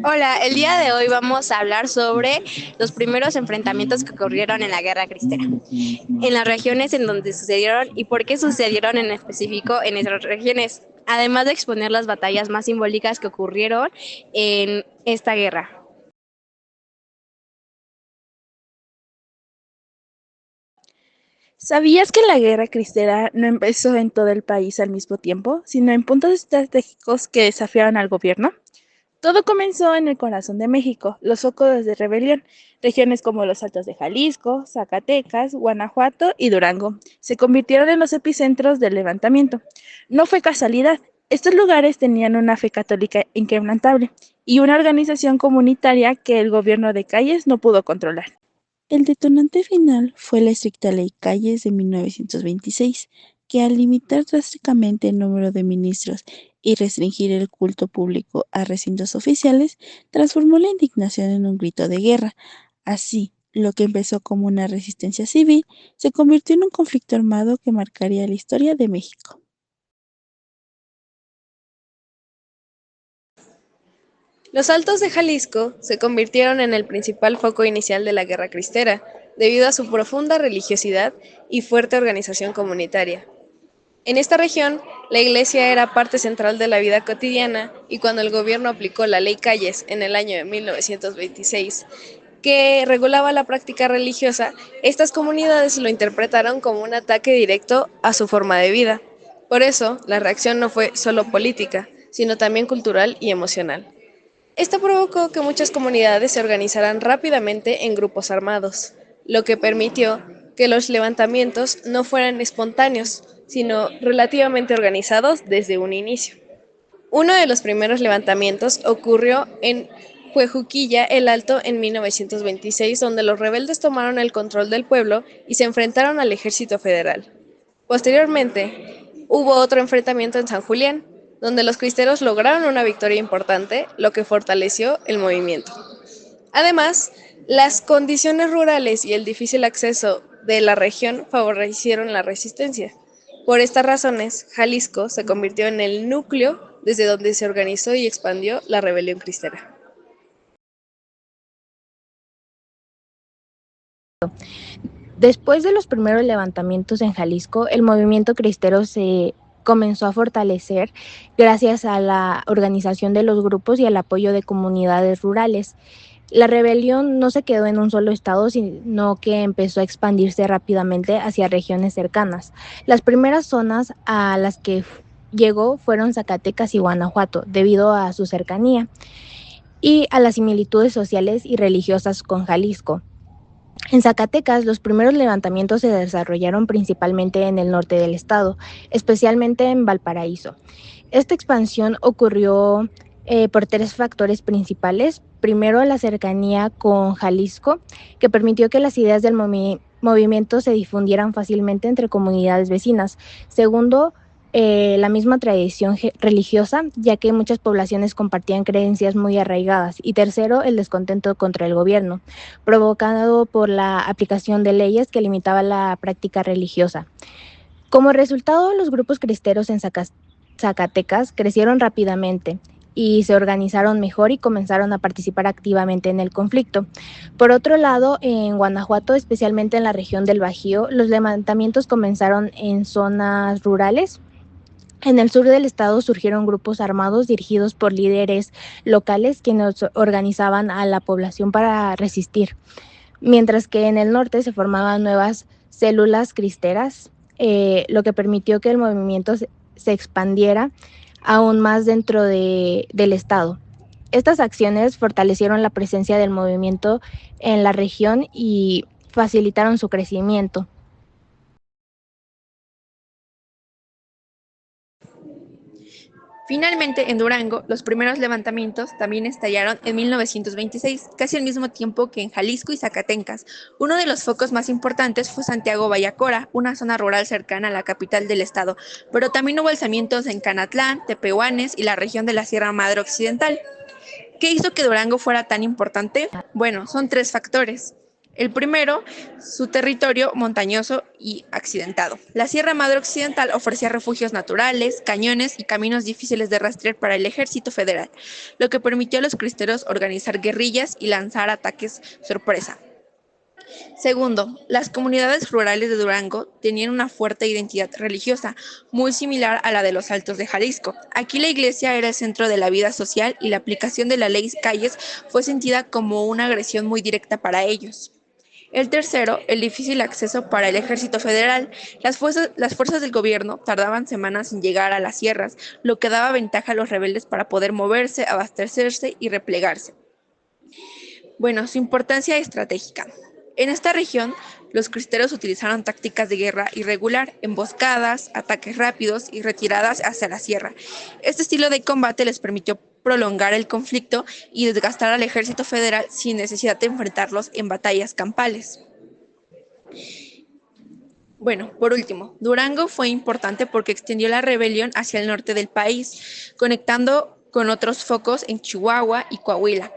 Hola, el día de hoy vamos a hablar sobre los primeros enfrentamientos que ocurrieron en la Guerra Cristera, en las regiones en donde sucedieron y por qué sucedieron en específico en esas regiones, además de exponer las batallas más simbólicas que ocurrieron en esta guerra. ¿Sabías que la guerra cristera no empezó en todo el país al mismo tiempo, sino en puntos estratégicos que desafiaron al gobierno? Todo comenzó en el corazón de México, los focos de rebelión. Regiones como los Altos de Jalisco, Zacatecas, Guanajuato y Durango se convirtieron en los epicentros del levantamiento. No fue casualidad. Estos lugares tenían una fe católica inquebrantable y una organización comunitaria que el gobierno de Calles no pudo controlar. El detonante final fue la estricta Ley Calles de 1926, que al limitar drásticamente el número de ministros y restringir el culto público a recintos oficiales, transformó la indignación en un grito de guerra. Así, lo que empezó como una resistencia civil se convirtió en un conflicto armado que marcaría la historia de México. Los Altos de Jalisco se convirtieron en el principal foco inicial de la Guerra Cristera, debido a su profunda religiosidad y fuerte organización comunitaria. En esta región, la iglesia era parte central de la vida cotidiana y cuando el gobierno aplicó la Ley Calles en el año de 1926, que regulaba la práctica religiosa, estas comunidades lo interpretaron como un ataque directo a su forma de vida. Por eso, la reacción no fue solo política, sino también cultural y emocional. Esto provocó que muchas comunidades se organizaran rápidamente en grupos armados, lo que permitió que los levantamientos no fueran espontáneos, sino relativamente organizados desde un inicio. Uno de los primeros levantamientos ocurrió en Huejuquilla el Alto en 1926, donde los rebeldes tomaron el control del pueblo y se enfrentaron al ejército federal. Posteriormente, hubo otro enfrentamiento en San Julián, donde los cristeros lograron una victoria importante, lo que fortaleció el movimiento. Además, las condiciones rurales y el difícil acceso de la región favorecieron la resistencia. Por estas razones, Jalisco se convirtió en el núcleo desde donde se organizó y expandió la rebelión cristera. Después de los primeros levantamientos en Jalisco, el movimiento cristero se comenzó a fortalecer gracias a la organización de los grupos y al apoyo de comunidades rurales. La rebelión no se quedó en un solo estado, sino que empezó a expandirse rápidamente hacia regiones cercanas. Las primeras zonas a las que llegó fueron Zacatecas y Guanajuato, debido a su cercanía y a las similitudes sociales y religiosas con Jalisco. En Zacatecas, los primeros levantamientos se desarrollaron principalmente en el norte del estado, especialmente en Valparaíso. Esta expansión ocurrió por tres factores principales. Primero, la cercanía con Jalisco, que permitió que las ideas del movimiento se difundieran fácilmente entre comunidades vecinas. Segundo, la misma tradición religiosa, ya que muchas poblaciones compartían creencias muy arraigadas. Y tercero, el descontento contra el gobierno, provocado por la aplicación de leyes que limitaban la práctica religiosa. Como resultado, los grupos cristeros en Zacatecas crecieron rápidamente y se organizaron mejor y comenzaron a participar activamente en el conflicto. Por otro lado, en Guanajuato, especialmente en la región del Bajío, los levantamientos comenzaron en zonas rurales. En el sur del estado surgieron grupos armados dirigidos por líderes locales quienes organizaban a la población para resistir, mientras que en el norte se formaban nuevas células cristeras, lo que permitió que el movimiento se expandiera aún más dentro del estado. Estas acciones fortalecieron la presencia del movimiento en la región y facilitaron su crecimiento. Finalmente, en Durango, los primeros levantamientos también estallaron en 1926, casi al mismo tiempo que en Jalisco y Zacatecas. Uno de los focos más importantes fue Santiago Bayacora, una zona rural cercana a la capital del estado, pero también hubo alzamientos en Canatlán, Tepehuanes y la región de la Sierra Madre Occidental. ¿Qué hizo que Durango fuera tan importante? Bueno, son tres factores. El primero, su territorio montañoso y accidentado. La Sierra Madre Occidental ofrecía refugios naturales, cañones y caminos difíciles de rastrear para el ejército federal, lo que permitió a los cristeros organizar guerrillas y lanzar ataques sorpresa. Segundo, las comunidades rurales de Durango tenían una fuerte identidad religiosa, muy similar a la de los Altos de Jalisco. Aquí la iglesia era el centro de la vida social y la aplicación de la ley Calles fue sentida como una agresión muy directa para ellos. El tercero, el difícil acceso para el ejército federal. Las fuerzas del gobierno tardaban semanas en llegar a las sierras, lo que daba ventaja a los rebeldes para poder moverse, abastecerse y replegarse. Bueno, su importancia estratégica. En esta región, los cristeros utilizaron tácticas de guerra irregular, emboscadas, ataques rápidos y retiradas hacia la sierra. Este estilo de combate les permitió prolongar el conflicto y desgastar al ejército federal sin necesidad de enfrentarlos en batallas campales. Bueno, por último, Durango fue importante porque extendió la rebelión hacia el norte del país, conectando con otros focos en Chihuahua y Coahuila.